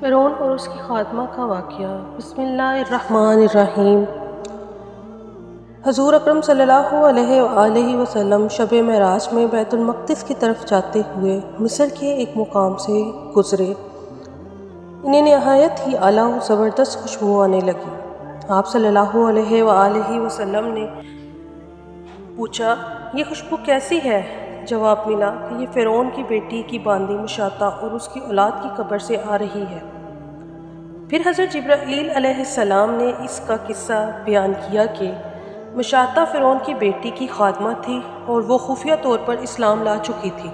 فرعون اور اس کی خاتمہ کا واقعہ۔ بسم اللہ الرحمن الرحیم۔ حضور اکرم صلی اللہ علیہ وآلہ وسلم شب معراج میں بیت المقدس کی طرف جاتے ہوئے مصر کے ایک مقام سے گزرے۔ انہیں نہایت ہی اعلیٰ و زبردست خوشبو آنے لگی۔ آپ صلی اللہ علیہ وآلہ وسلم نے پوچھا، یہ خوشبو کیسی ہے؟ جواب ملا کہ یہ فرعون کی بیٹی کی باندی مشاطہ اور اس کی اولاد کی قبر سے آ رہی ہے۔ پھر حضرت جبرائیل علیہ السلام نے اس کا قصہ بیان کیا کہ مشاطہ فرعون کی بیٹی کی خادمہ تھی اور وہ خفیہ طور پر اسلام لا چکی تھی۔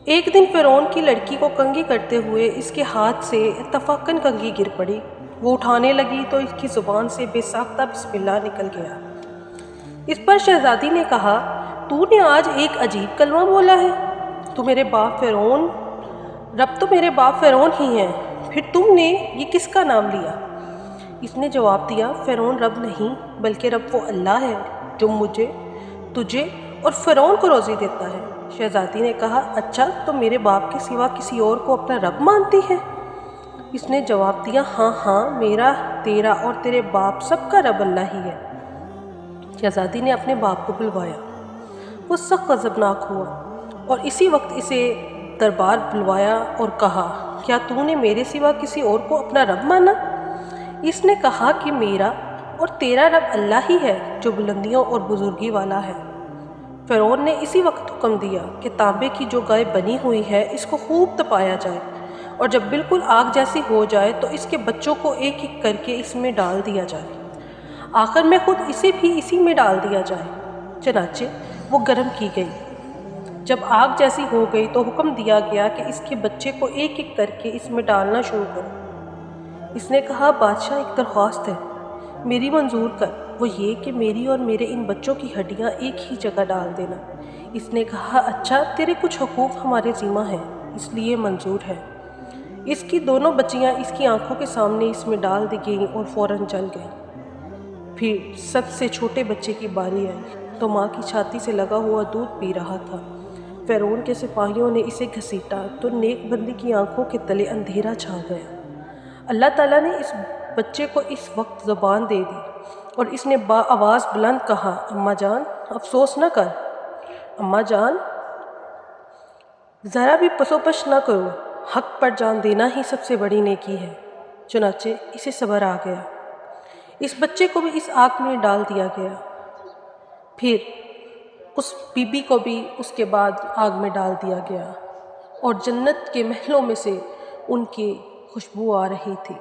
ایک دن فرعون کی لڑکی کو کنگھی کرتے ہوئے اس کے ہاتھ سے اتفاقاً کنگھی گر پڑی۔ وہ اٹھانے لگی تو اس کی زبان سے بے ساختہ بسم اللہ نکل گیا۔ اس پر شہزادی نے کہا، تو نے آج ایک عجیب کلمہ بولا ہے۔ رب تو میرے باپ فرعون ہی ہیں، پھر تم نے یہ کس کا نام لیا؟ اس نے جواب دیا، فرعون رب نہیں بلکہ رب وہ اللہ ہے جو مجھے، تجھے اور فرعون کو روزی دیتا ہے۔ شہزادی نے کہا، اچھا تو میرے باپ کے سوا کسی اور کو اپنا رب مانتی ہے؟ اس نے جواب دیا، ہاں میرا، تیرا اور تیرے باپ سب کا رب اللہ ہی ہے۔ شہزادی نے اپنے باپ کو بلوایا۔ وہ سخت غضبناک ہوا اور اسی وقت اسے دربار بلوایا اور کہا، کیا تو نے میرے سوا کسی اور کو اپنا رب مانا؟ اس نے کہا کہ میرا اور تیرا رب اللہ ہی ہے جو بلندیوں اور بزرگی والا ہے۔ فرعون نے اسی وقت حکم دیا کہ تانبے کی جو گائے بنی ہوئی ہے اس کو خوب تپایا جائے، اور جب بالکل آگ جیسی ہو جائے تو اس کے بچوں کو ایک ایک کر کے اس میں ڈال دیا جائے، آخر میں خود اسے بھی اسی میں ڈال دیا جائے۔ چنانچہ وہ گرم کی گئی۔ جب آگ جیسی ہو گئی تو حکم دیا گیا کہ اس کے بچے کو ایک ایک کر کے اس میں ڈالنا شروع کرو۔ اس نے کہا، بادشاہ ایک درخواست ہے، میری منظور کر، وہ یہ کہ میری اور میرے ان بچوں کی ہڈیاں ایک ہی جگہ ڈال دینا۔ اس نے کہا، اچھا تیرے کچھ حقوق ہمارے ذمہ ہیں اس لیے منظور ہے۔ اس کی دونوں بچیاں اس کی آنکھوں کے سامنے اس میں ڈال دی گئیں اور فوراً جل گئیں۔ پھر سب سے چھوٹے بچے کی باری آئی تو ماں کی چھاتی سے لگا ہوا دودھ پی رہا تھا۔ فرعون کے سپاہیوں نے اسے گھسیٹا تو نیک بندی کی آنکھوں کے تلے اندھیرا چھا گیا۔ اللہ تعالیٰ نے اس بچے کو اس وقت زبان دے دی اور اس نے آواز بلند کہا، اماں جان افسوس نہ کر، اماں جان ذرا بھی پسوپش نہ کرو، حق پر جان دینا ہی سب سے بڑی نیکی ہے۔ چنانچہ اسے صبر آ گیا۔ اس بچے کو بھی اس آگ میں ڈال دیا گیا۔ پھر اس بی بی کو بھی اس کے بعد آگ میں ڈال دیا گیا اور جنت کے محلوں میں سے ان کی خوشبو آ رہی تھی۔